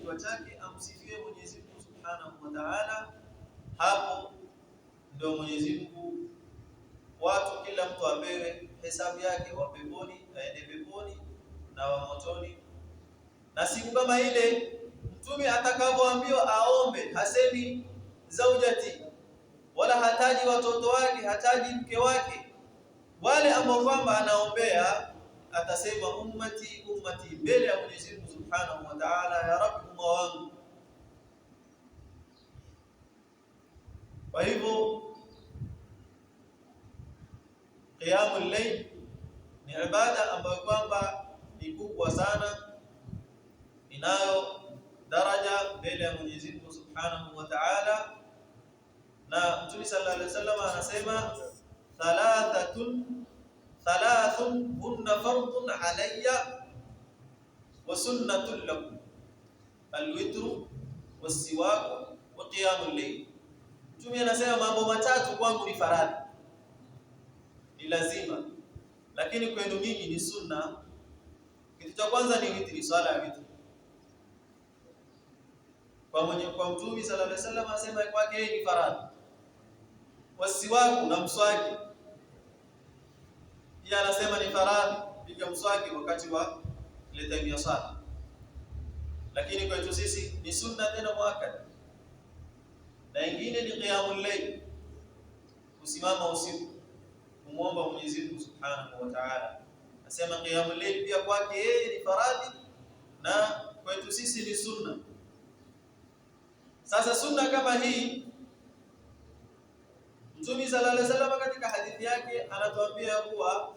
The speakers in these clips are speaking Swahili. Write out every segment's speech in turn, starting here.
kichwa chake amsifie Mwenyezi Mungu Subhanahu wa Ta'ala. Hapo ndio Mwenyezi Mungu, watu kila mtu apewe hesabu yake, wa peponi aende peponi na wa motoni. Na siku kama ile mtume atakapoambiwa aombe, hasemi zaujati, wala hataji watoto wake, hataji mke wake. Wale ambao kwamba anaombea atasema ummati ummati, mbele ya Mwenyezi Mungu Subhanahu wa Ta'ala, ya Rabbi, umma wangu. Kwa hivyo qiyamul layl ni ibada ambayo kwamba ni kubwa sana, inayo daraja mbele ya Mwenyezi Mungu Subhanahu wa Ta'ala. Na Mtume sallallahu alaihi wasallam anasema thalathun hunna fardun alayya wa sunnatun lakum, alwitru wasiwak wa qiyamul layl. Mtume anasema mambo matatu kwangu ni faradhi, ni lazima, lakini kwenu nyinyi ni sunna. Kitu cha kwanza ni witri, swala ya witri. Kwa Mtume sallallahu alaihi wasallam anasema kwake ni faradhi. Wasiwaku, na mswaki pia anasema ni faradhi, piga mswaki wakati wa ile time ya sala. Lakini kwetu sisi ni sunna tena muakkada. Na ingine ni qiyamul layl, kusimama usiku kumwomba Mwenyezi Mungu Subhanahu wa Ta'ala. Nasema qiyamul layl pia kwake yeye ni faradhi na kwetu sisi ni sunna. Sasa sunna kama hii, Mtume sallallahu alaihi wasallam katika hadithi yake anatuambia kuwa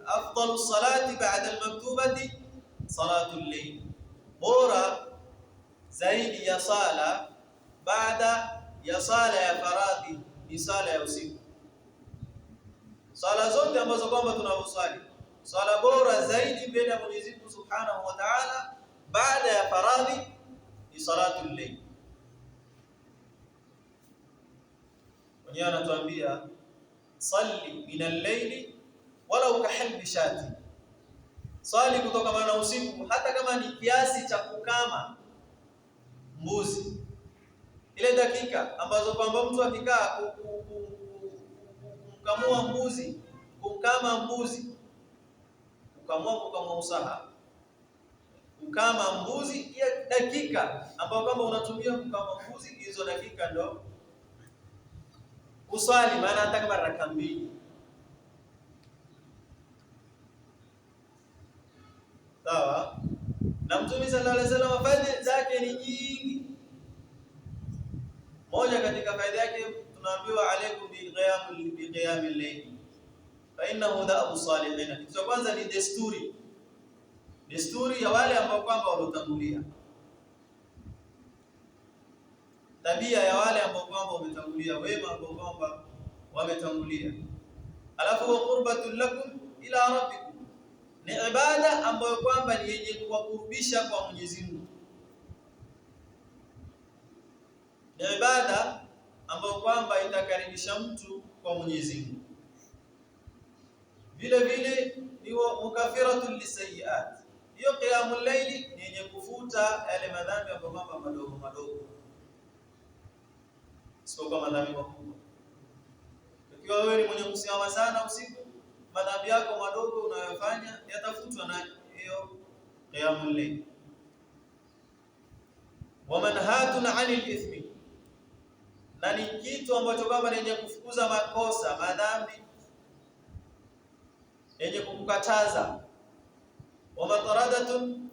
afdalu salati ba'da al-maktubati salatu al-layl, bora zaidi ya sala baada ya sala ya faradhi ni sala ya usiku. Sala zote ambazo kwamba tunazosali, sala bora zaidi mbele ya Mwenyezi Mungu Subhanahu wa Ta'ala baada ya faradhi ni salatu al-layl. Mwenyewe anatuambia salli min al-layli walau kahalbi shati, swali kutoka maana usiku hata kama ni kiasi cha kukama mbuzi. Ile dakika ambazo kwamba mtu akikaa kumkamua mbuzi, kumkama mbuzi, kukamua usaha, kukama mbuzi, ya dakika ambayo kama unatumia kukama mbuzi, hizo dakika ndo uswali, maana hata kama raka mbili. Sawa? Na Mtume sallallahu alaihi wasallam faida zake ni nyingi. Moja katika faida yake tunaambiwa alaikum bi qiyamil layl fa innahu da'u salihin. Kitu cha kwanza ni desturi ya wale ambao kwamba waliotangulia, tabia ya wale ambao kwamba wametangulia, wema ambao kwamba wametangulia. Alafu wa qurbatul lakum ila rabbikum, ni ibada ambayo kwamba ni yenye kuwakurubisha kwa Mwenyezi Mungu. Ni ibada ambayo kwamba itakaribisha mtu kwa Mwenyezi Mungu. Vile vile ni mukafiratul lisayiat. Hiyo qiyamul layli ni yenye kufuta yale madhambi ambayo kwamba madogo madogo, sio kama madhambi makubwa. Ikiwa wewe ni mwenye kusimama sana usiku, madhambi yako madogo unayofanya yatafutwa na hiyo qiyamul layl. Wa manhatun 'anil ithmi, na ni kitu ambacho kwamba yenye kufukuza makosa, madhambi, yenye kukukataza. Wa mataradatun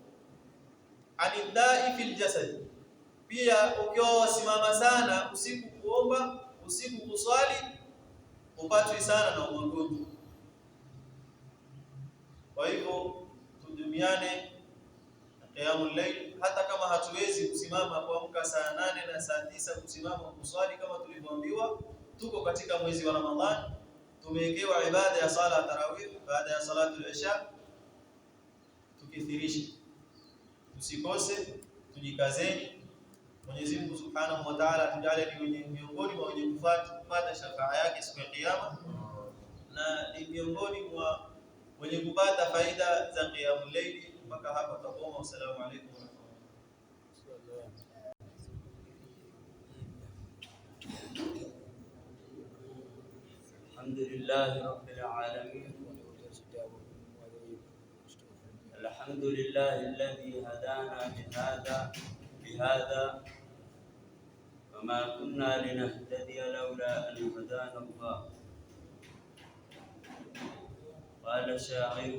'anil da'i fil jasad, pia ukiwa wasimama sana usiku kuomba, usiku kuswali, upatwi sana na magonjwa. Kwa hivyo tudumiane na qiyamul layl, hata kama hatuwezi kusimama kuamka saa 8 na saa 9 kusimama kuswali kama tulivyoambiwa. Tuko katika mwezi wa Ramadhani, tumewekewa ibada ya sala tarawih baada ya salatul isha. Tukithirishe, tusikose, tujikazeni. Mwenyezi Mungu Subhanahu wa Ta'ala atujalie ni miongoni mwa wenye kupata shafaa yake siku ya kiyama, na ni miongoni mwa wenye kupata faida za qiyamul layl. Mpaka hapa tutakoma. Assalamu alaykum. لله رب العالمين. الحمد لله الذي هدانا بهذا وما كنا لنهتدي لولا أن هدانا الله. قال الشاعر: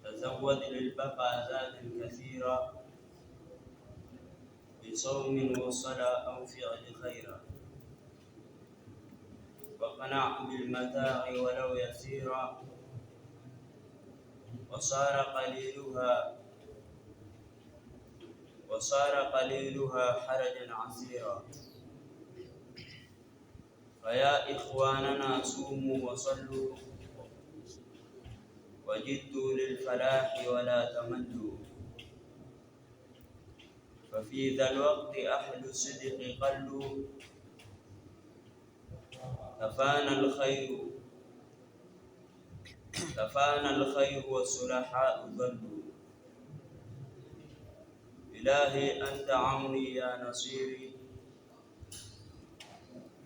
تزود للبقاء زاد كثيرا، بصوم وصلاة أو فعل خيرا، وقنع بالمتاع ولو يسيرا، وصار قليلها حرجا عسيرا. فيا إخواننا صوموا وصلوا، وجدوا للفلاح ولا تملوا، ففي ذا الوقت أهل الصدق قلوا، كفانا الخير والصلحاء ضلوا. إلهي أنت عوني يا نصيري،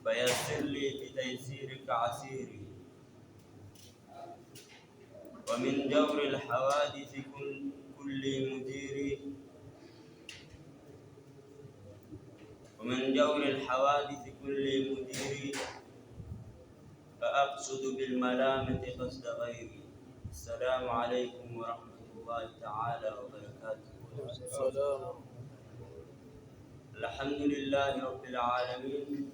فيسر لي بتيسيرك عسيري. ومن جور الحوادث كل مديري، فأقصد بالملامة قصد غيري. السلام عليكم ورحمة الله تعالى وبركاته. الحمد لله رب العالمين،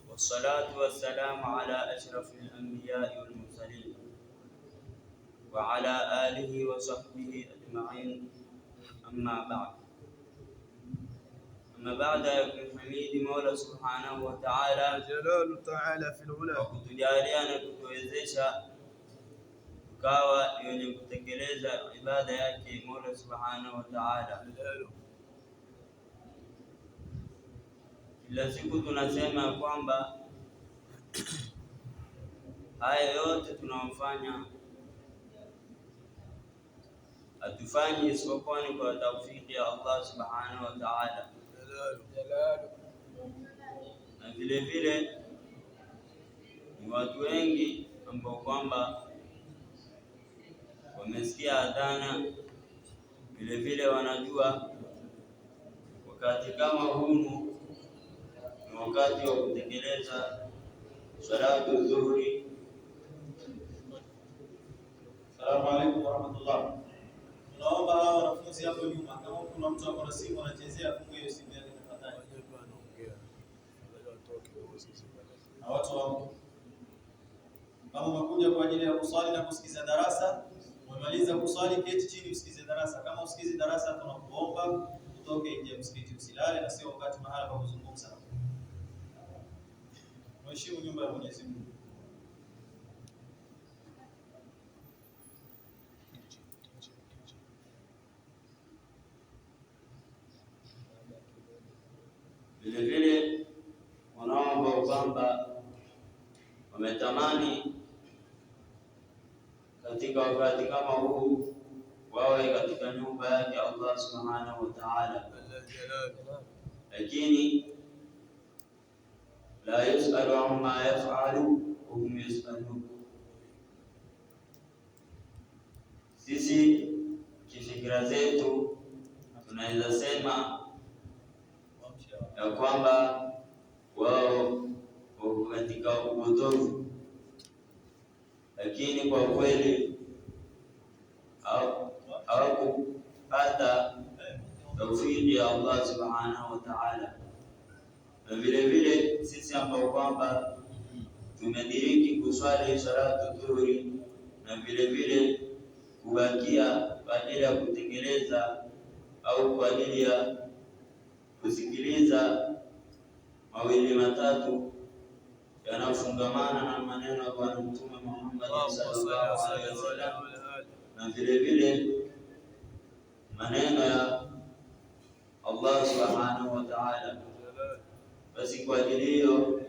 والصلاة والسلام على أشرف الأنبياء والمرسلين، وعلى آله وصحبه أجمعين. أما بعد kumhimidi Mola Subhanahu wa Ta'ala jalalu ta'ala fil ula, kwa kutujalia na kutuwezesha tukawa wenye kutekeleza ibada yake Mola Subhanahu wa Ta'ala. Kila siku tunasema kwamba haya yote tunayofanya hatufanyi isipokuwa ni kwa tawfiki ya Allah Subhanahu wa Ta'ala. Na vile vile ni watu wengi ambao kwamba wamesikia adhana, vile vile wanajua wakati kama huu ni wakati wa kutekeleza salatu dhuhuri. Assalamu alaykum wa rahmatullah. Tunaomba hao wanafunzi hapo nyuma, kama kuna mtu ako na simu anachezea, fungue hiyo simu yake tafadhali. Na watu wao kama umekuja kwa ajili ya kuswali na kusikiza darasa, umemaliza kuswali, keti chini usikize darasa. Kama usikize darasa, tunakuomba utoke nje ya msikiti, usilale, na sio wakati mahala pa kuzungumza. Mheshimu nyumba ya Mwenyezi Mungu. Vile vile wanaomba kwamba wametamani katika wakati kama huu wawe katika nyumba yake Allah Subhanahu wa Ta'ala, lakini la yusalu amma yafalu wa hum yusalun. Sisi kifikira zetu tunaweza sema ya kwamba wao wako katika upotofu, lakini kwa kweli hawakupata tawfiki ya Allah Subhanahu wa Ta'ala. Na vile vile sisi ambao kwamba tumediriki kuswali salatu dhuhuri na vile vile kubakia kwa ajili ya kutekeleza au kwa ajili ya kusikiliza mawili matatu yanayofungamana na maneno ya Bwana Mtume Muhammad sallallahu alaihi wasallam, na vile vile maneno ya Allah Subhanahu wa Ta'ala. Basi kwa ajili hiyo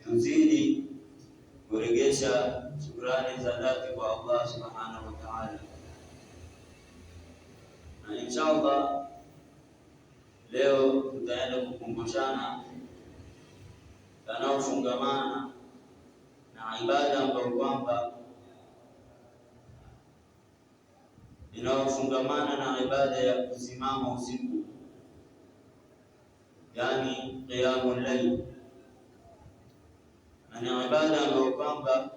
tuzidi kuregesha shukrani za dhati kwa Allah Subhanahu wa Ta'ala, na inshallah leo tutaenda kukumbushana yanayofungamana na ibada ambayo kwamba inayofungamana na ibada ya kusimama usiku, yani qiyamul layl, na ni ibada ambayo kwamba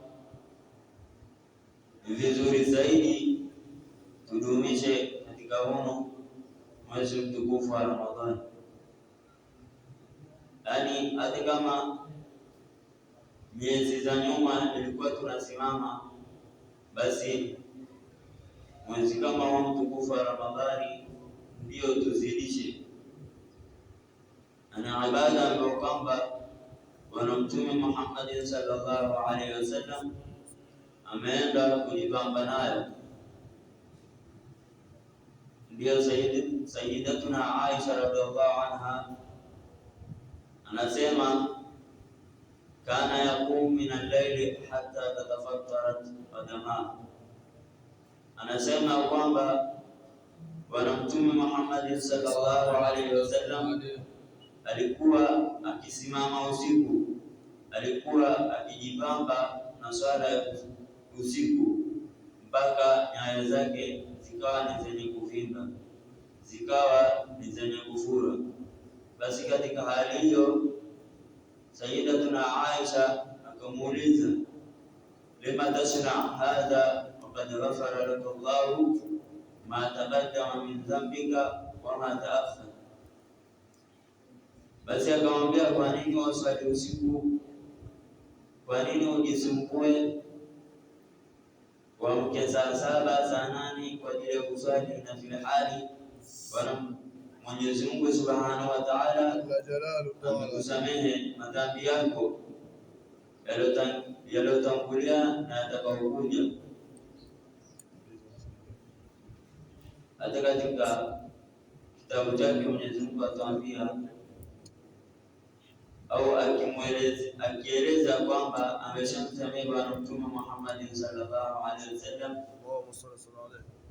ni vizuri zaidi tudumishe katika huno mwezi mtukufu wa Ramadhani. Yani hata kama miezi za nyuma ilikuwa tunasimama, basi mwezi kama huu mtukufu wa Ramadhani ndio tuzidishe. Na ibada ambayo kwamba Bwana Mtume Muhammad sallallahu alaihi wasallam ameenda kujipamba nayo. Ndio Sayyidatuna Aisha radhiallahu anha anasema, kana yaqumu min al-layli hatta tatafattarat qadamahu. Anasema kwamba Bwana Mtume Muhammad sallallahu alaihi wasallam alikuwa akisimama usiku, alikuwa akijipamba na swala ya usiku mpaka nyayo zake zikawa ni zenye kuvimba, zikawa ni zenye kufura. Basi katika hali hiyo Sayyidatuna Aisha akamuuliza, lima tasna hadha waqad ghafara laka Allahu ma taqaddama min dhanbika wa ma ta'akhkhara. Basi akamwambia, kwa nini waswali usiku? Kwa nini ujisumbue kuamke saa 7 saa 8 kwa ajili ya kuswali, na vile hali Bwana Mwenyezi Mungu Subhanahu wa Ta'ala amekusamehe madhambi yako yaliyotangulia na yatakayokuja. Hata katika kitabu chake Mwenyezi Mungu atuambia au akieleza kwamba ameshamsamehe Bwana Mtume Muhammad sallallahu alaihi wasallam.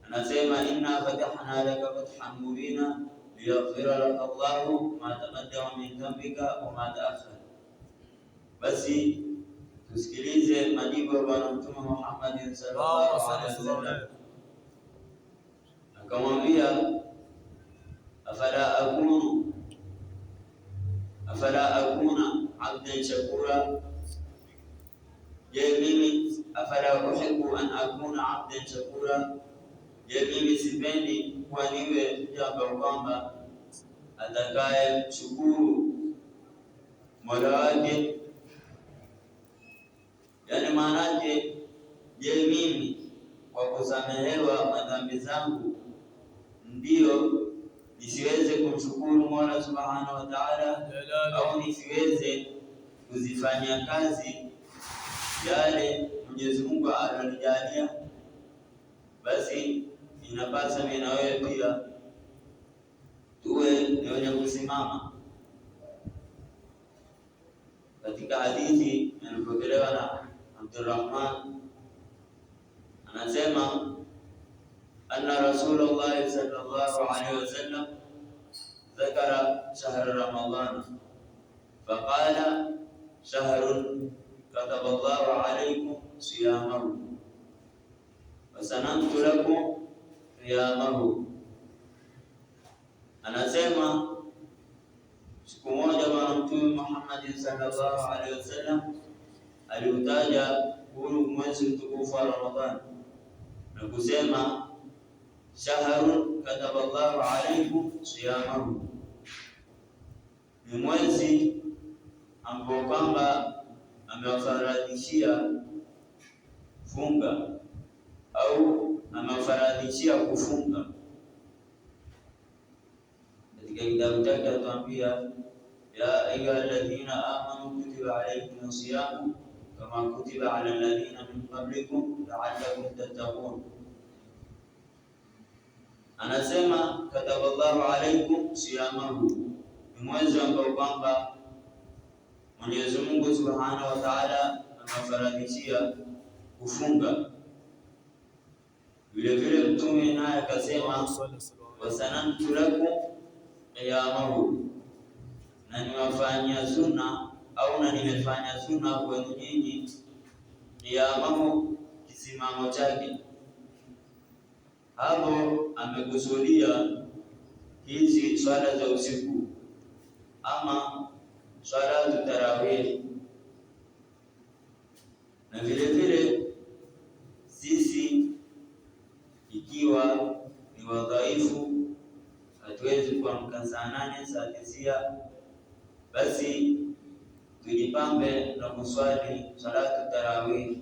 Anasema, inna fatahna laka fathan mubina liyaghfira laka Allahu ma taqaddama min dhanbika wa ma ta'akhkhara. Basi tusikilize majibu ya Bwana Mtume Muhammad sallallahu alaihi wasallam. Akamwambia, afala akuna abdan shakura, je, mimi afala uhibbu an akuna abdan shakura, je, mimi sipendi kuwa niwe mja kwamba atakaye mshukuru Mola wake? Yani maana yake, je, mimi kwa kusamehewa madhambi zangu ndio nisiweze kumshukuru Mola Subhanahu wa Ta'ala, au nisiweze kuzifanyia kazi yale Mwenyezi Mungu alonijalia? Basi inapasa mimi na wewe pia tuwe ni wenye kusimama. Katika hadithi iliyopokelewa na Abdurrahman anasema, anna Rasulullah sallallahu alaihi wasallam dhakara shahr Ramadan faqala, shahrun kataba Allahu alaykum siyamahu wa sanamtu lakum qiyamahu. Anasema siku moja Bwana Mtume Muhammad sallallahu alaihi wasallam aliutaja huu mwezi mtukufu wa Ramadhani na kusema, shahrun kataba Allahu alaykum siyamahu, ni mwezi ambao kwamba amewafaradhishia funga au amewafaradhishia kufunga. Katika kitabu chake atuambia, ya ayyuhalladhina amanu kutiba alaykumus siyamu kama kutiba ala alladhina min qablikum la'allakum tattaqun. Anasema kataballahu alaykum siyamahu, ni mwezi ambao kwamba Mwenyezi Mungu Subhanahu wa Ta'ala amefaradhishia kufunga. Vile vile Mtume naye akasema, wasanamtu lakum qiyamahu, na niwafanyia sunna au na nimefanya sunna kwenu nyinyi, qiyamahu, kisimamo chake. Hapo amekusudia hizi swala za usiku ama swala za tarawih. Na vile vile sisi ikiwa ni wadhaifu, hatuwezi kuamka saa 8 saa 9, basi tujipambe na kuswali salatu tarawih.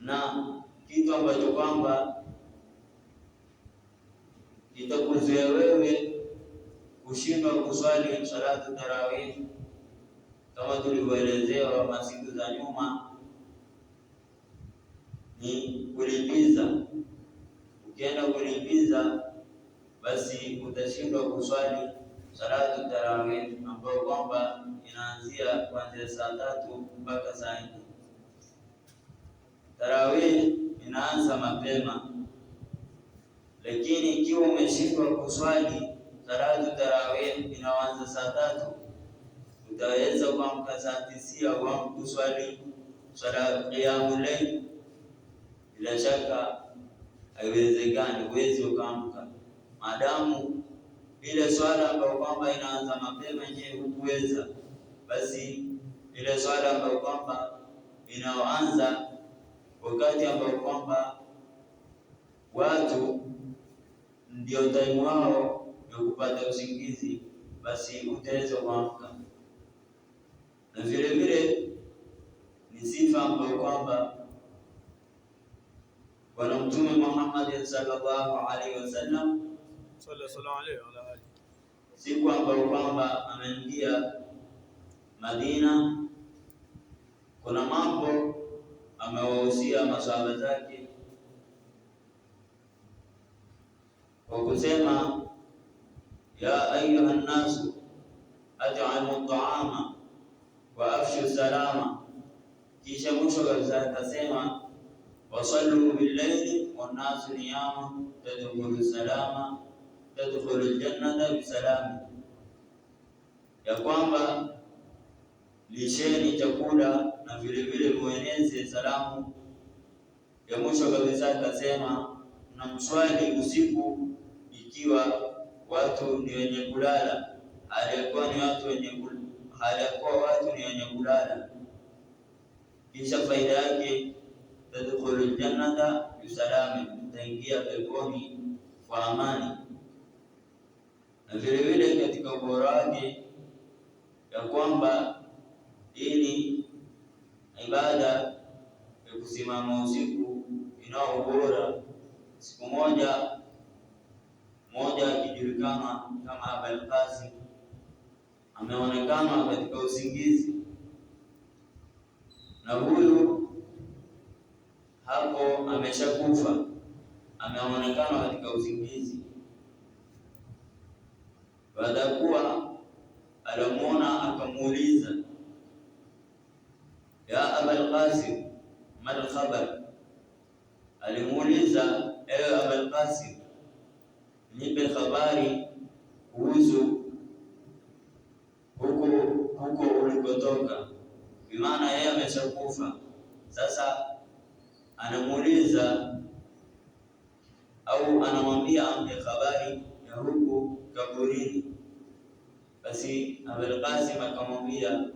Na kitu ambacho kwamba kitakuzuia wewe kushindwa kuswali salatu tarawih, kama tulivyoelezewa masiku za nyuma, ni kulipiza. Ukienda kulipiza, basi utashindwa kuswali salatu tarawih ambayo kwamba inaanzia kuanzia saa 3 mpaka saa 4. Tarawih inaanza mapema, lakini ikiwa umeshindwa kuswali salatu tarawih inaanza saa 3, utaweza kuamka saa 9 au kuswali swala qiyamul layl? Bila shaka haiwezekani, huwezi ukaamka maadamu ile swala ambayo kwamba inaanza mapema yenyewe hukuweza, basi ile swala ambayo kwamba inaanza wakati ambao kwamba watu ndio time wao ya kupata usingizi, basi utaweza kuamka. Na vile vile ni sifa ambayo kwamba Bwana Mtume Muhammad sallallahu alaihi wasallam siku ambayo kwamba ameingia Madina, kuna mambo amewahusia masahaba zake kwa kusema, ya ayuha nnasu at'imu at'ama wa afshu salama. Kisha mwisho kabisa akasema, wasallu bil-layli wan-nasu niyamun tadkhulu salama tadkhulu al-jannata bisalami, ya kwamba lisheni chakula na vile vile mueneze salamu. Ya mwisho kabisa akasema, na mswali usiku ikiwa watu ni wenye kulala, alikuwa watu ni wenye kulala. Kisha faida yake, tadkhulul jannata bisalami, utaingia peponi kwa amani. Na vile vile katika ubora wake ya kwamba hii ni ibada ya kusimama usiku inao ubora. Siku moja akijulikana kama Abul Qasim ameonekana katika usingizi, na huyu hapo ameshakufa, ameonekana katika usingizi. Baada ya kuwa alimuona, akamuuliza, ya Abul Qasim mal khabar, alimuuliza, ewe Abul Qasim, nipe habari kuhusu huko ulikotoka. Bimaana yeye ameshakufa, sasa anamuuliza au anamwambia ampe habari ya huko kaburini. Basi Abul Qasim akamwambia,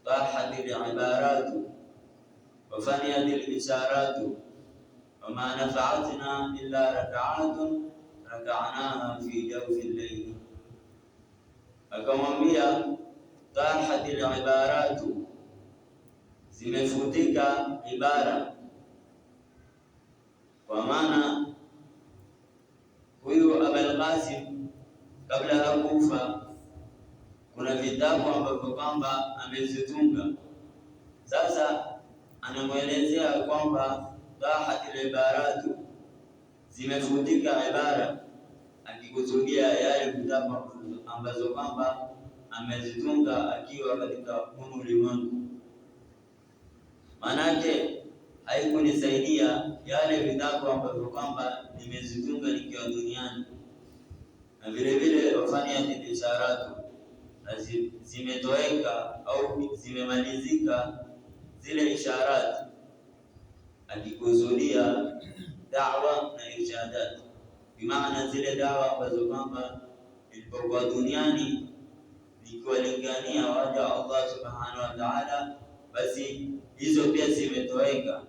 tahatil ibaratu wa faniyatil isharatu wa ma nafa'atna illa rak'atun rak'anaha fi jawfi al-layl. Akamwambia, tahatil ibaratu, zimefutika ibara, kwa maana huyu Abul Qasim kabla hakufa kuna vitabu ambavyo kwamba amezitunga. Sasa anamuelezea kwamba tahatil ibaratu, zimefutika ibara, akikusudia yale vitabu ambazo kwamba amezitunga akiwa katika ulimwengu. Manake haikunisaidia yale vitabu ambavyo kwamba nimezitunga nikiwa duniani. Na vile vile wafanya isharatu, na zimetoweka au zimemalizika zile isharati, akikusudia da'wa na irshadat, bimaana zile dawa ambazo kwamba ilipokuwa duniani nikiwalingania waja wa Allah subhanahu wa ta'ala, basi hizo pia zimetoweka.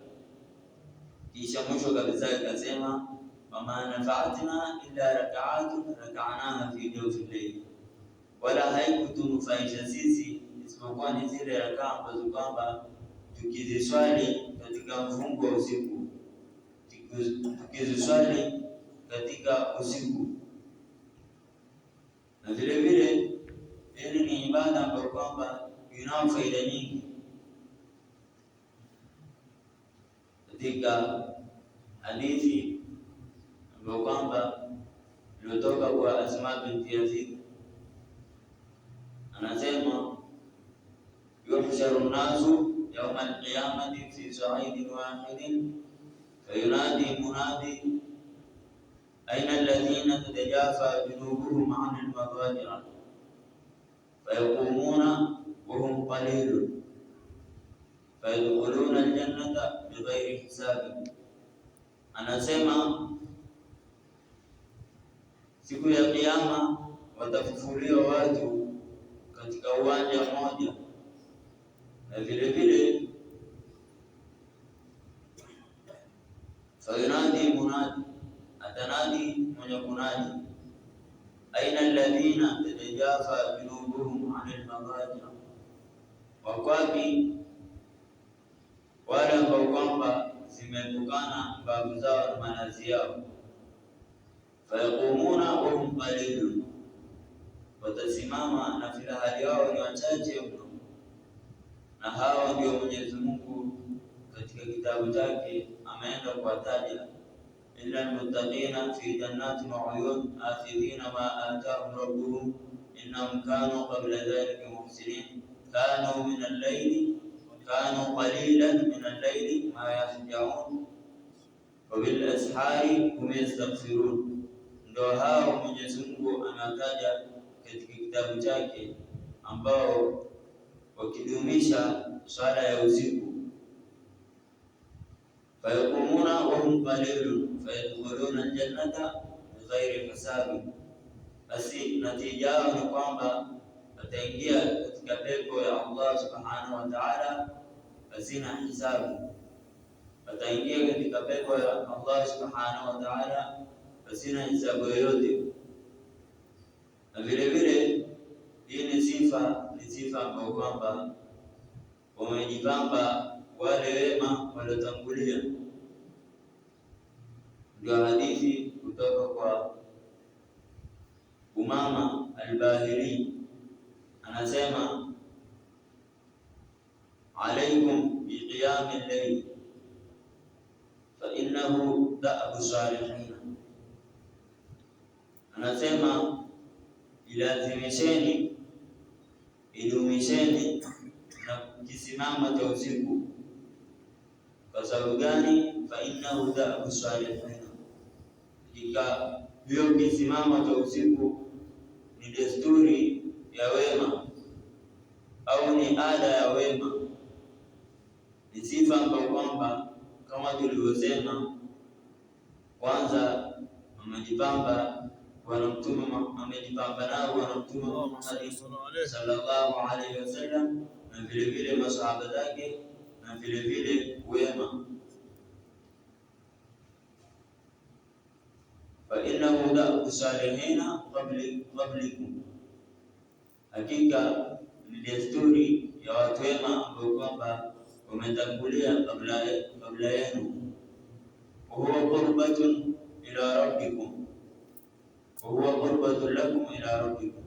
Kisha mwisho kabisa akasema wama nafaatna illa rak'atun rak'anaha fi jawfi al-layl, wala haikutunufaisha sisi isipokuwa ni zile rakaa ambazo kwamba tukiziswali katika mfungo wa usiku, tukiziswali katika usiku. Na vile vile hili ni ibada ambayo kwamba ina faida nyingi. Katika hadithi ambayo kwamba iliyotoka kwa Asma binti Yazid, anasema yuhsharu nasu yawma al-qiyamati fi sa'idin wahidin fayunadi munadi aina alladhina tatajafa junubuhum 'an al-madaji' fayaqumuna wa hum qalilun fayadkhuluna al-jannata bighayri hisabi. Anasema siku ya Kiyama watafufuliwa watu katika uwanja mmoja, na vile vile fayunadi munadi, atanadi mwenye kunadi, aina alladhina tatajafa junubuhum 'anil madaji', wakwapi wale ambao kwamba zimetokana mbavu zao na manazi yao. Fayaqumuna wa hum qalilun, watasimama na fila hali yao ni wachache mno. Na hawa ndio Mwenyezi Mungu katika kitabu chake ameenda kuwataja, illa almuttaqina fi jannatin wa uyun akhidhina ma atahum rabbuhum innahum kanu qabla dhalika muhsinin kanu min al-layli kanu qalilan min al-layli ma yahjaun wa bil ashari hum yastaghfirun. Ndio hao Mwenyezi Mungu anataja katika kitabu chake ambao wakidumisha swala ya usiku. Fayakumuna wa hum qalilun fayadkhuluna al-jannata bighairi hisabi, basi natija yao ni kwamba wataingia katika pepo ya Allah subhanahu wa ta'ala hazina hisabu, wataingia katika pepo ya Allah subhanahu wa ta'ala hazina hisabu yoyote. Na vile vile hii ni sifa ambayo kwamba wamejipamba wale wema waliotangulia. Ndio hadithi kutoka kwa Umama al-Bahili, anasema alaikum biqiyami al-layl fa innahu da'bu salihin, anasema ilazimisheni, idumisheni na kisimama cha usiku. Kwa sababu gani? Fa innahu da'bu salihin, hakika hiyo kisimama cha usiku ni desturi ya wema au ni ada ya wema, ni sifa ambayo kwamba kama tulivyosema kwanza amejipamba Bwana Mtume amejipamba nao Bwana Mtume Muhammad sallallahu alaihi wasallam, na vile vile masahaba zake, na vile vile wema. Fa innahu da'bu salihina qablikum, hakika ni desturi ya watu wema ambao kwamba wametangulia kabla yenu. Huwa qurbatun ila rabbikum, huwa qurbatun lakum ila rabbikum,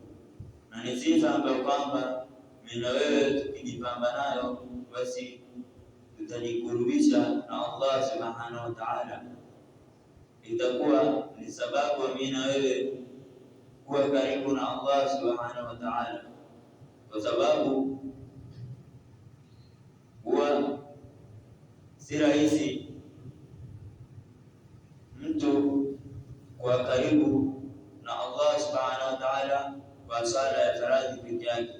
na ni sifa ambayo kwamba mimi na wewe tukijipamba nayo basi tutajikurubisha na Allah subhanahu wa ta'ala. Itakuwa ni sababu mimi na wewe kuwa karibu na Allah subhanahu wa ta'ala, kwa sababu huwa si rahisi mtu kuwa karibu na Allah subhanahu wa ta'ala kwa sala ya faradhi peke yake,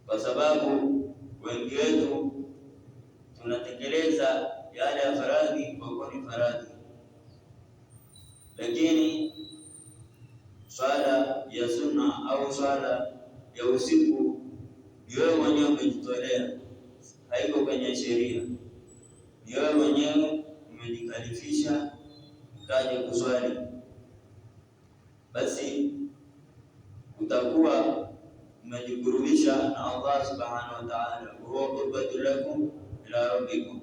kwa sababu wengi wetu tunatekeleza yale ya faradhi kwa kuwa ni faradhi, lakini swala ya sunna au swala ya usiku ni wewe mwenyewe umejitolea, haiko kwenye sheria. Ni wewe mwenyewe umejikalifisha ukaje kuswali, basi utakuwa umejikurubisha na Allah subhanahu wa ta'ala, wa huwa qurbatun lakum ila rabbikum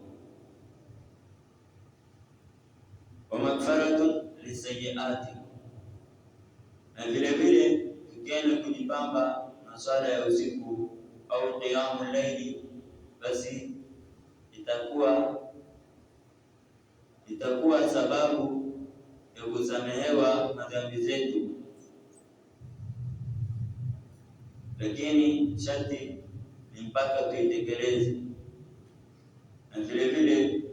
wa maghfiratun lisayyiati. Na vile vile tukienda kujipamba na swala ya usiku au qiyamul layli, basi itakuwa sababu ya kusamehewa madhambi zetu, lakini sharti ni mpaka tuitekeleze. Na vile vile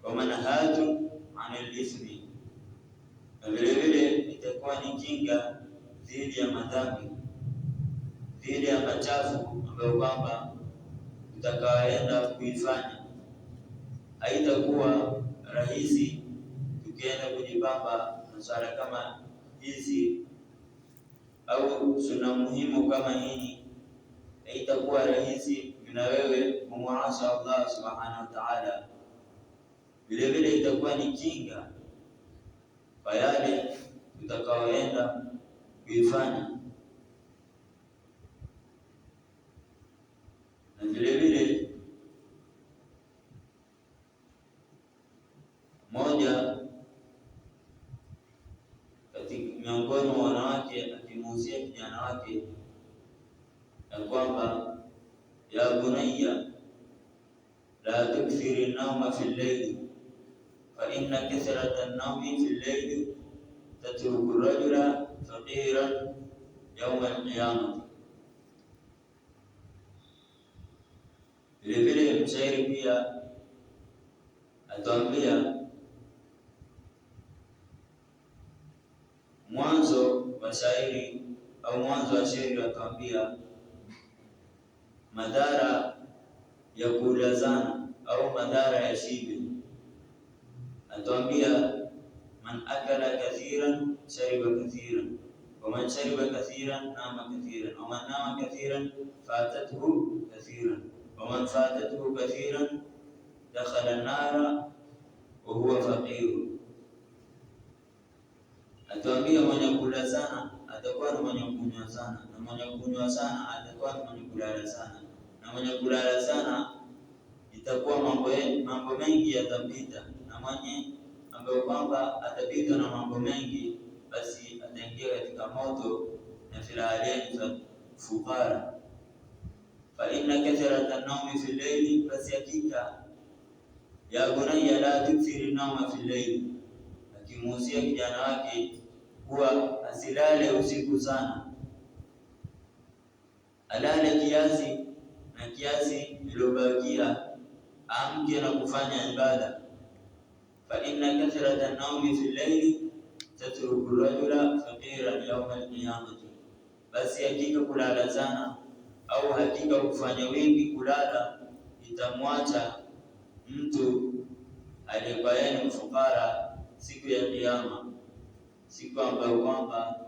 wa manhaju anil ithmi, na vile vile itakuwa ni kinga dhidi ya madhambi, dhidi ya machafu ambayo kwamba tutakaenda kuifanya. Haitakuwa rahisi tukienda kujipamba na swala kama hizi au sunna muhimu kama hii, haitakuwa rahisi na wewe kumwasi Allah subhanahu wa ta'ala. Vile vile itakuwa ni kinga kwa yale tutakaoenda kuifanya. Na vile vile moja katika miongoni mwa wanawake akimuhusia kijana wake ya kwamba ya bunayya la tukthiri an-nawma fi al-layl fa inna kathrata an-nawmi fi al-layl tatruku ar-rajula faqiran yawm al-qiyamah. Vile vile mshairi pia atuambia mwanzo wa shairi au mwanzo wa shairi atuambia madhara ya kulazana au madhara ya shibe. Atuambia man akala kathiran shariba kathiran wa man shariba kathiran nama kathiran wa man nama kathiran fatathu kathiran wa man fatathu kathiran dakhala an-nara wa huwa faqir. Atuambia mwenye kula sana atakuwa ni mwenye kunywa sana, na mwenye kunywa sana atakuwa ni mwenye kulala sana, na mwenye kulala sana itakuwa mambo mengi yatapita, na mwenye ambaye kwamba atapita na mambo mengi basi ataingia katika moto na filahaleni za fukara. Fa inna kathrata an-nawmi fi al-layli, basi hakika ya bunayya la tukthiri an-nawma fi al-layli, akimuhusia kijana wake kuwa asilale usiku sana, alale kiasi na kiasi iliyobakia amke na kufanya ibada. Fa inna kathrata an-nawmi fi al-layli tatruku ar-rajula faqiran yawm al-qiyamah, basi hakika kulala sana au hakika kufanya wingi kulala itamwacha mtu aliyekuwa yeye mfukara siku ya Kiyama, siku ambayo kwamba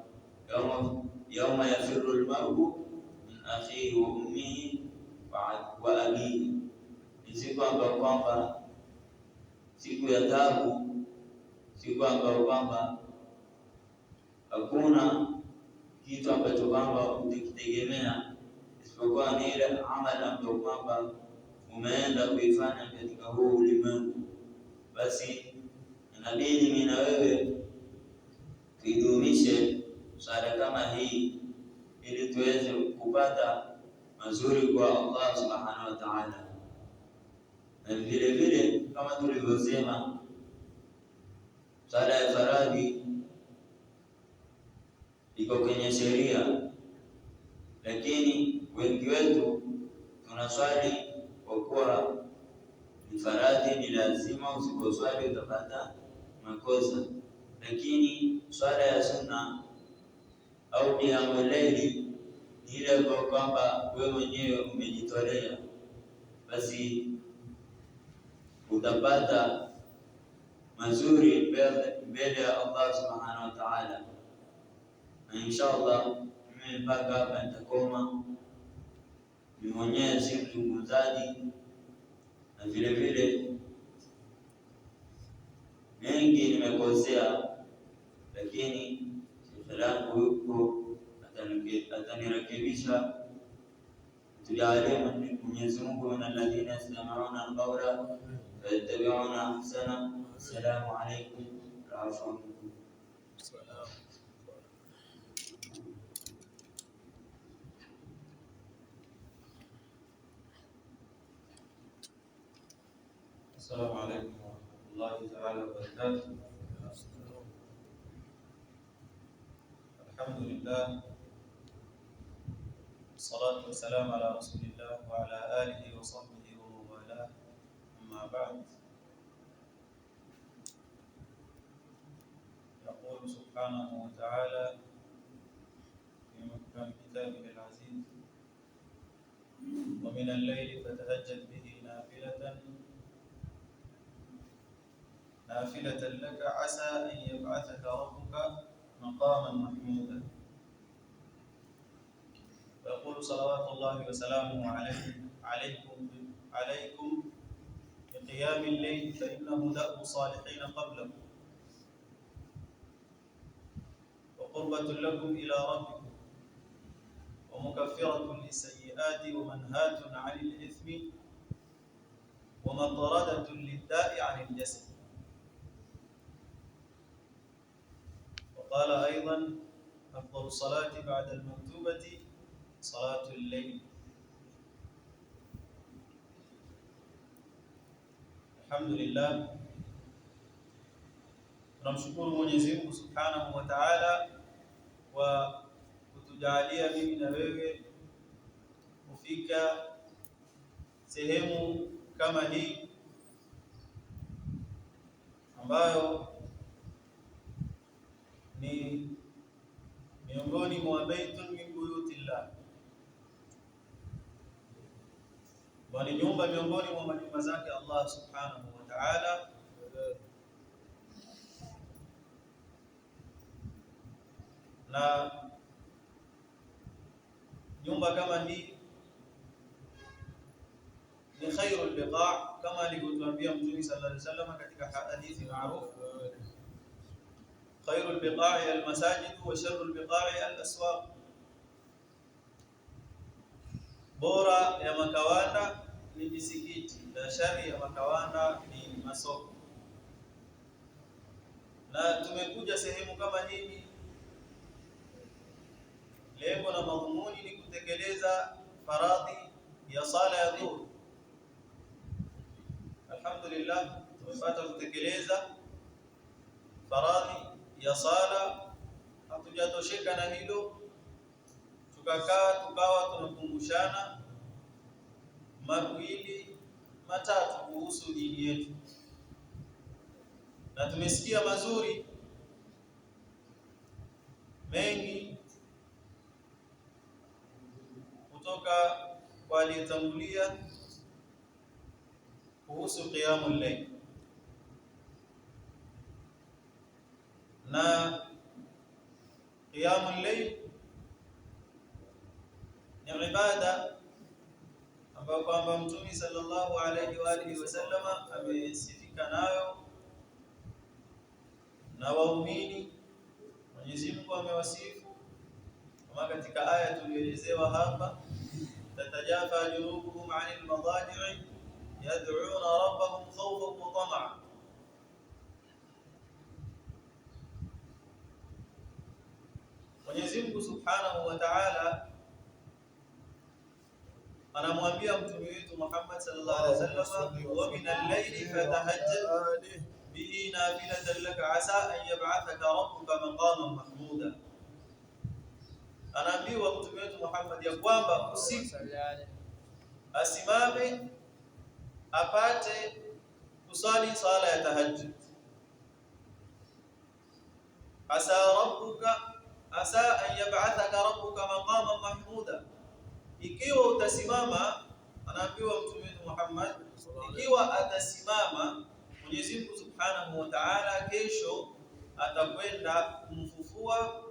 yauma yafirru al-mar'u min akhihi wa ummihi wa abihi, ni siku ambayo kwamba siku ya taabu, siku ambayo kwamba hakuna kitu ambacho kwamba utakitegemea isipokuwa ni ile amali ambayo kwamba umeenda kuifanya katika huu ulimwengu. Basi inabidi mimi na wewe tuidumishe swala kama hii ili tuweze kupata mazuri kwa Allah subhanahu wa ta'ala. Na vile vile kama tulivyosema, swala ya faradhi iko kwenye sheria, lakini wengi wetu tunaswali kwa kuwa ni faradhi, ni lazima, usiposwali utapata makosa. Lakini swala ya sunna au qiyamul layli ni ile kwamba wewe mwenyewe umejitolea, basi utapata mazuri mbele ya Allah subhanahu wa ta'ala. Na inshallah mimi mpaka hapa nitakoma. Ni Mwenyezi mzungumzaji, na vile vile mengi nimekosea, lakini shekhe langu yuko atanirekebisha. Tujalie Mwenyezi Mungu min alladhina yastami'una al-qawla fayattabi'una ahsana. Assalamu alaykum wa rahmatullahi. السلام عليكم ورحمة الله تعالى وبركاته. الحمد لله والصلاة والسلام على رسول الله وعلى آله وصحبه ومن والاه، أما بعد. يقول سبحانه وتعالى في محكم كتابه العزيز: ومن الليل فتهجد به نافلة لك عسى أن يبعثك ربك مقاما محمودا. ويقول صلوات الله وسلامه عليكم بقيام الليل فإنه دأب الصالحين قبلكم وقربة لكم إلى ربكم ومكفرة للسيئات ومنهاة عن الإثم ومطردة للداء عن الجسد. وقال أيضا: أفضل الصلاة بعد المكتوبة صلاة الليل. الحمد لله. Tunamshukuru Mwenyezi Mungu Subhanahu wa Ta'ala kwa kutujalia mimi na wewe kufika sehemu kama hii ambayo ni miongoni mwa baitun min buyutillah, bali nyumba miongoni mwa majumba zake Allah Subhanahu wa Ta'ala. Na nyumba kama hii ni khairul biqa', kama alivyotuambia Mtume sallallahu alaihi wasallam katika hadithi maarufu: khairul biqa'i al-masajid wa sharrul biqa'i al-aswaq. Bora ya makawanda ni misikiti na shari ya makawanda ni masoko. Na tumekuja sehemu kama hii, lengo na madhumuni ni kutekeleza faradhi ya sala ya dhuhur. Alhamdulillah, tumepata kutekeleza faradhi ya sala. Hatujatosheka na hilo, tukawa tunakumbushana mawili matatu kuhusu dini yetu, na tumesikia mazuri mengi kutoka kwa aliyetangulia kuhusu qiyamul layl. Na qiyamul layl ni ibada ambayo kwamba Mtume sallallahu alayhi wa alihi wasallama amesifika nayo na waumini. Mwenyezi Mungu amewasifu kama katika aya tulielezewa hapa: tatajafa junubuhum 'anil madaji'i yad'una rabbahum khawfan wa tama'an. Mwenyezi Mungu Subhanahu wa Ta'ala anamwambia mtume wetu Muhammad sallallahu alaihi wasallam: wa min al-layli fatahajjad bihi nafilatan laka asa an yab'athaka rabbuka maqaman mahmuda. Anaambiwa mtume wetu Muhammad ya kwamba usiku asimame apate kusali sala ya tahajjud. Asa rabbuka asa an yab'athaka rabbuka maqaman mahmuda, ikiwa utasimama, anaambiwa Mtume Muhammad, ikiwa atasimama Mwenyezi Mungu Subhanahu wa Ta'ala kesho atakwenda kumfufua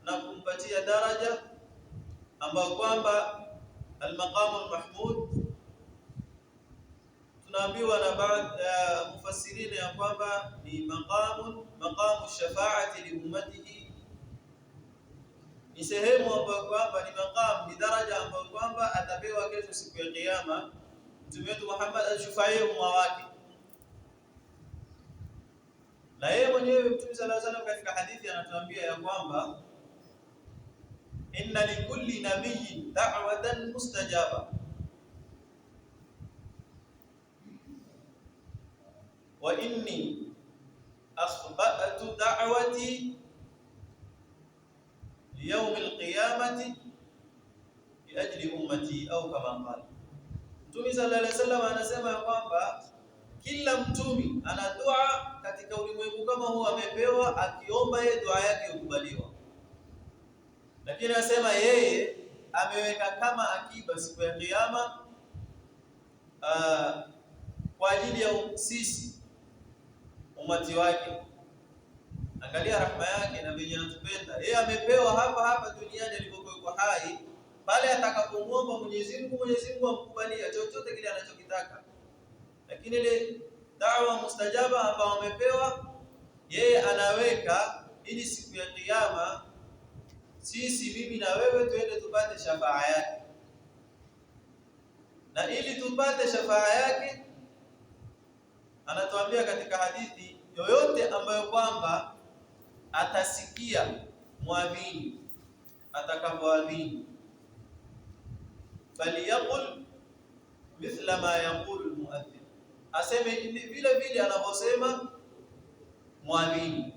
na kumpatia daraja ambayo kwamba al-maqam al-mahmud. Tunaambiwa na baadhi ya mufassirina ya kwamba ni maqamu shafaati li ummatihi, ni sehemu ambayo kwamba ni maqam, ni daraja ambayo kwamba atapewa kesho siku ya kiyama Mtume wetu Muhammad ashufaie umma wake. Na yeye mwenyewe Mtume sallallahu alaihi wasallam katika hadithi anatuambia ya kwamba inna likulli nabiyyin da'watan mustajaba wa inni akhba'tu da'wati liyawm al-qiyamati bi ajli ummati au kama qala. Mtume sallallahu alaihi wasallam anasema ya kwamba kila mtumi ana dua katika ulimwengu kama huu amepewa, akiomba yeye dua yake ikubaliwa. Lakini anasema yeye ameweka kama akiba siku ya kiyama kwa ajili ya sisi umati wake. Angalia rahma yake na vile anatupenda. Yeye amepewa hapa duniani alipokuwa hai, pale atakapomuomba Mwenyezi Mungu amkubalia chochote kile anachokitaka. Lakini ile da'wa mustajaba ambayo amepewa yeye anaweka ili siku ya kiyama sisi, mimi na wewe, tuende tupate shafaa yake. Na ili tupate shafaa yake, anatuambia katika hadithi, yoyote ambayo kwamba atasikia muadhini atakapoadhini, faliyaqul mithla ma yaqulu almuadhdhin, aseme vile vile anavyosema muadhini.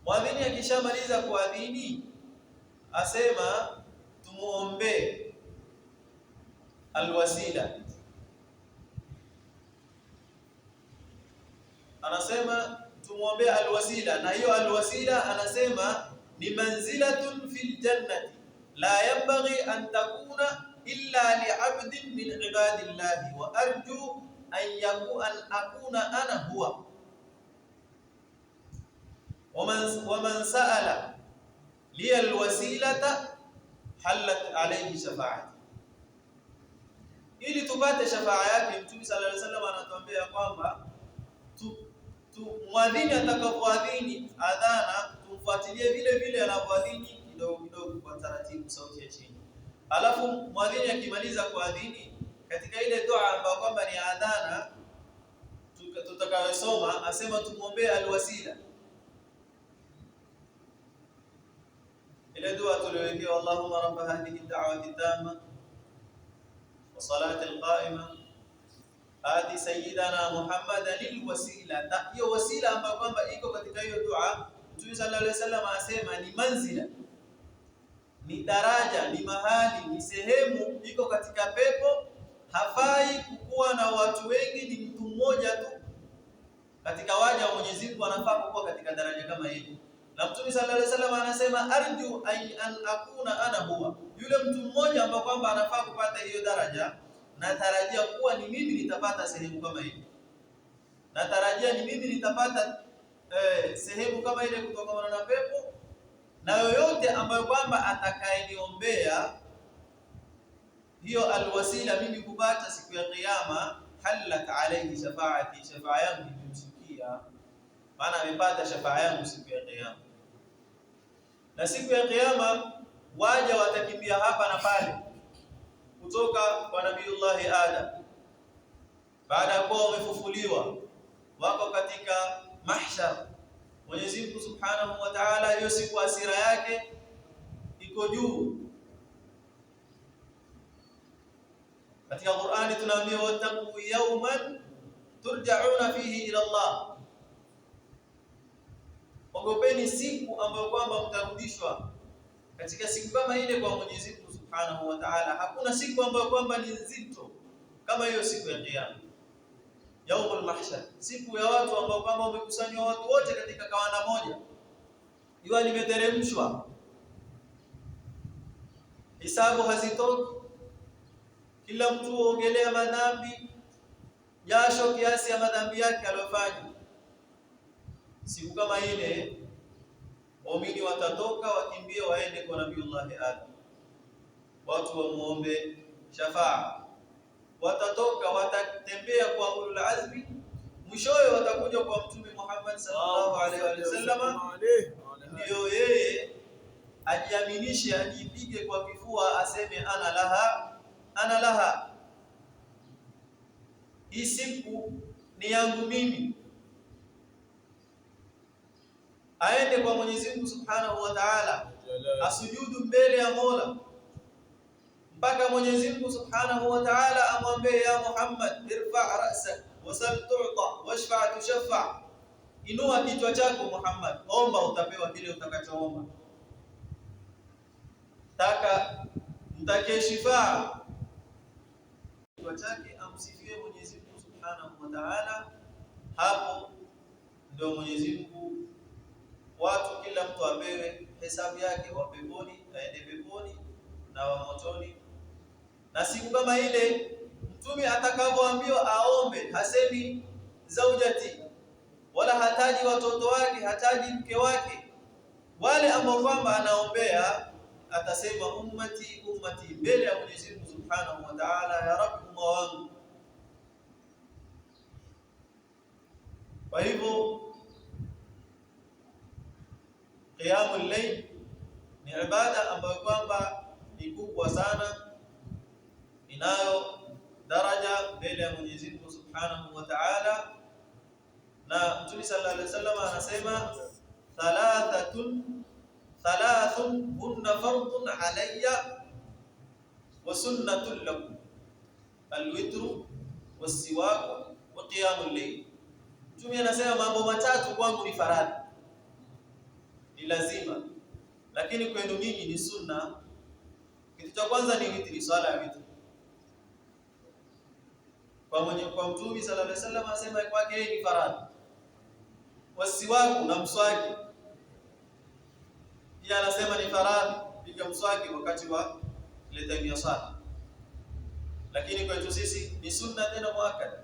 Muadhini akishamaliza kuadhini asema tumuombe alwasila, anasema tumuombe alwasila, na hiyo alwasila anasema ni manzilatun fil jannati la yanbaghi an takuna illa li'abdin min ibadillahi wa arju an akuna ana huwa ومن سأل لي الوسيلة حلت عليه شفاعتي. Ili tupate shafaa yake Mtume sallallahu alaihi wasallam anatuambia kwamba muadhini atakapoadhini adhana tumfuatilie vile vile anavyoadhini, kidogo kidogo kwa taratibu, sauti ya chini. Alafu muadhini akimaliza kuadhini, katika ile dua ambayo kwamba ni adhana tutakayosoma, asema tumuombe alwasila. إلى دعاء الوهي اللهم رب هذه الدعوة التامة والصلاة القائمة آتي سيدنا محمدا للوسيلة. hiyo wasila ambayo kwamba iko katika hiyo dua, Mtume sallallahu alaihi wasallam asema ni manzila, ni daraja, ni mahali, ni sehemu iko katika pepo. Hafai kukuwa na watu wengi, ni mtu mmoja tu katika waja wa Mwenyezi Mungu anafaa kuwa katika daraja kama hili. Na Mtume sallallahu alaihi wasallam anasema arju an akuna ana huwa, yule mtu mmoja ambaye kwamba anafaa kupata hiyo daraja, natarajia kuwa ni mimi nitapata sehemu kama ile. Natarajia ni mimi nitapata sehemu kama ile kutokana na pepo, na yoyote ambayo kwamba atakayeniombea hiyo alwasila mimi kupata siku ya kiyama, halat alayhi shafaati, shafaa yangu imemsikia, maana amepata shafaa yangu siku ya kiyama. Na siku ya kiyama waja watakimbia hapa na pale kutoka kwa Nabiiullah Adam, baada ya kuwa wamefufuliwa, wako katika mahshar. Mwenyezi Mungu Subhanahu wa Ta'ala hiyo siku hasira yake iko juu. Katika Qur'ani tunaambiwa wattaqu yawman turja'una fihi ila Allah, ogopeni siku ambayo kwamba mtarudishwa katika siku kama ile kwa Mwenyezi Mungu Subhanahu wa Ta'ala. Hakuna siku ambayo kwamba ni nzito kama hiyo siku ya Kiyama, yaumul mahshar, siku ya watu ambao kwamba wamekusanywa watu wote katika kawana moja. jua limeteremshwa, hisabu hazitoki, kila mtu huongelea madhambi, jasho kiasi ya madhambi yake aliyofanya. Siku kama ile waumini watatoka wakimbie waende kwa Nabiiullah Adam, watu wamuombe shafaa. Watatoka watatembea kwa ulul azmi, mwishowe watakuja kwa Mtume Muhammad sallallahu alaihi wasallam, ndio yeye ajiaminishe, ajipige kwa kifua, aseme ana laha, ana laha, hii siku ni yangu mimi. Aende kwa Mwenyezi Mungu Subhanahu wa Ta'ala, asujudu mbele ya Mola mpaka Mwenyezi Mungu Subhanahu wa Ta'ala amwambie, ya Muhammad, irfa' ra'sak wasal tu'ta washfa' tushaffa, inua kichwa chako Muhammad, omba utapewa kile utakachoomba. Taka mtake shifaa kichwa chake, amsifie Mwenyezi Mungu Subhanahu wa Ta'ala. Hapo ndio Mwenyezi Mungu, watu kila mtu apewe hesabu yake, wa peponi aende peponi na wa motoni. Na siku kama ile Mtume atakapoambiwa aombe, hasemi zaujati, wala hataji watoto wake, hataji mke wake. Wale ambao kwamba anaombea atasema ummati ummati, mbele ya Mwenyezi Mungu Subhanahu wa Ta'ala, ya Rabbi, umma wangu. Kwa hivyo qiyamul layl ni ibada ambayo kwamba ni kubwa sana, inayo daraja mbele ya Mwenyezi Mungu Subhanahu wa Ta'ala. Na Mtume sallallahu alaihi wasallam anasema thalathun hunna fardun alayya wa sunnatun lakum, alwitru wasiwak wa qiyamul layl. Mtume anasema mambo matatu kwangu ni faradhi, ni lazima, lakini kwenu nyinyi ni sunna. Kitu cha kwanza ni witri, swala ya witri. Kwa Mtume sallallahu alaihi wasallam anasema kwake ni faradhi. Wasiwaku, na mswaki pia anasema ni faradhi, piga mswaki wakati wa ile time ya swala, lakini kwetu sisi ni sunna tena muakkada.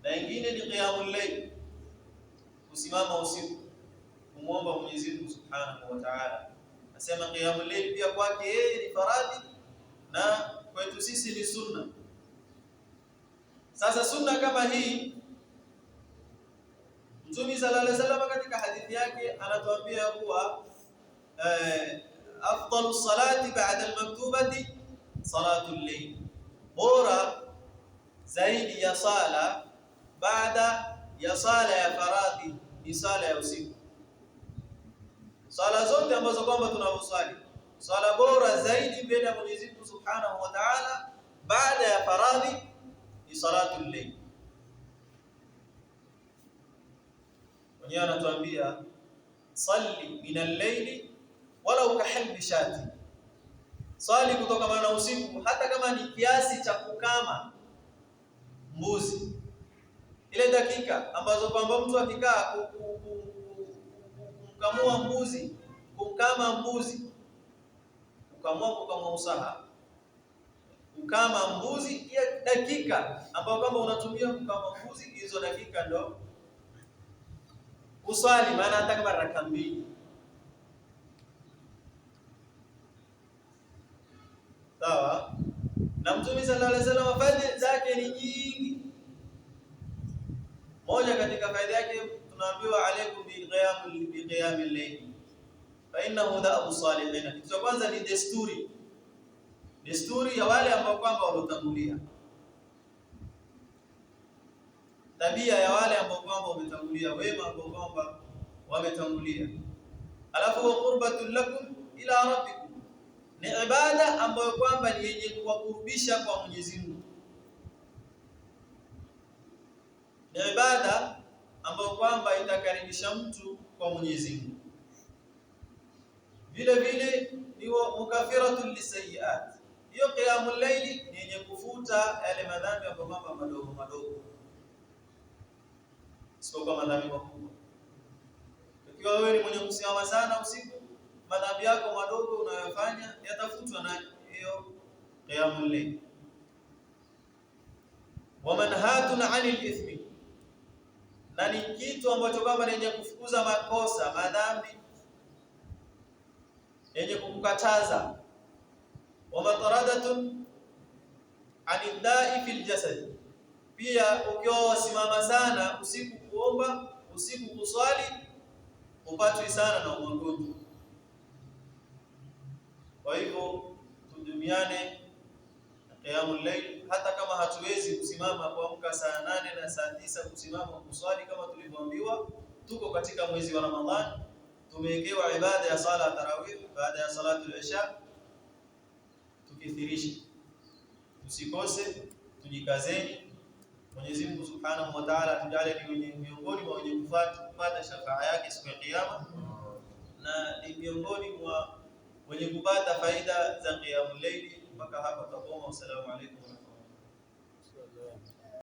Na ingine ni qiyamul layl, kusimama usiku kumwomba Mwenyezi Mungu Subhanahu wa Ta'ala. Nasema qiyamul layl pia kwake yeye ni faradhi na kwetu sisi ni sunna. Sasa sunna kama hii, Mtume sallallahu alaihi wasallam katika hadithi yake anatuambia kuwa afdalu salati ba'da al-maktubati salatu al-layl, bora zaidi ya sala baada ya sala ya faradhi ni sala ya usiku. Sala zote ambazo kwamba tunazosali, sala bora zaidi mbele ya Mwenyezi Mungu Subhanahu wa Ta'ala baada ya faradhi ni salatu al-layl. Mwenyewe anatuambia salli min al-layli walau kahalbi shati, sali kutoka maana usiku hata kama ni kiasi cha kukama mbuzi. Ile dakika ambazo kwamba mtu akikaa kumkamua mbuzi, kumkama mbuzi, kukamua usaha, kukama mbuzi, ya dakika ambayo kama unatumia kukama mbuzi, hizo dakika ndo uswali, maana hata kama raka mbili. Sawa? Na Mtume sallallahu alaihi wasallam faida zake ni nyingi. Moja katika faida yake tunaambiwa alaikum bi qiyamil layl fa innahu da'u salihin. Kitu cha kwanza ni desturi ya wale ambao kwamba walotangulia, tabia ya wale ambao kwamba wametangulia, wema ambao kwamba wametangulia. Alafu wa qurbatul lakum ila rabbikum, ni ibada ambayo kwamba ni yenye kuwakurubisha kwa Mwenyezi Mungu, ni ibada ambayo kwamba itakaribisha mtu kwa Mwenyezi Mungu. Vile vile ni mukafiratul lisayiat, hiyo qiyamul layli ni yenye kufuta yale madhambi ambayo kwamba madogo madogo, sio kama madhambi makubwa. Ikiwa wewe ni mwenye kusimama sana usiku, madhambi yako madogo unayofanya yatafutwa na hiyo qiyamul layl. Wa manhatun 'anil ithmi, na ni kitu ambacho kwamba lenye kufukuza makosa, madhambi, yenye kukukataza. Wa mataradatun 'anil da'i fil jasad, pia ukiwa wasimama sana usiku kuomba, usiku kuswali, upatwi sana na magonjwa. Kwa hivyo tudumiane qiyamul layl, hata kama hatuwezi kusimama kuamka saa 8 na saa 9 kusimama kuswali kama tulivyoambiwa. Tuko katika mwezi wa Ramadhani, tumewekewa ibada ya sala tarawih baada ya salatu al-isha. Tukithirishe, tusikose, tujikazeni. Mwenyezi Mungu Subhanahu wa Ta'ala atujalie ni miongoni mwa wenye kupata shafaa yake siku ya kiyama, na ni miongoni mwa wenye kupata faida za qiyamul layl. Mpaka hapa tutakoma. Assalamu alaykum wa rahmatullahi wa barakatuh.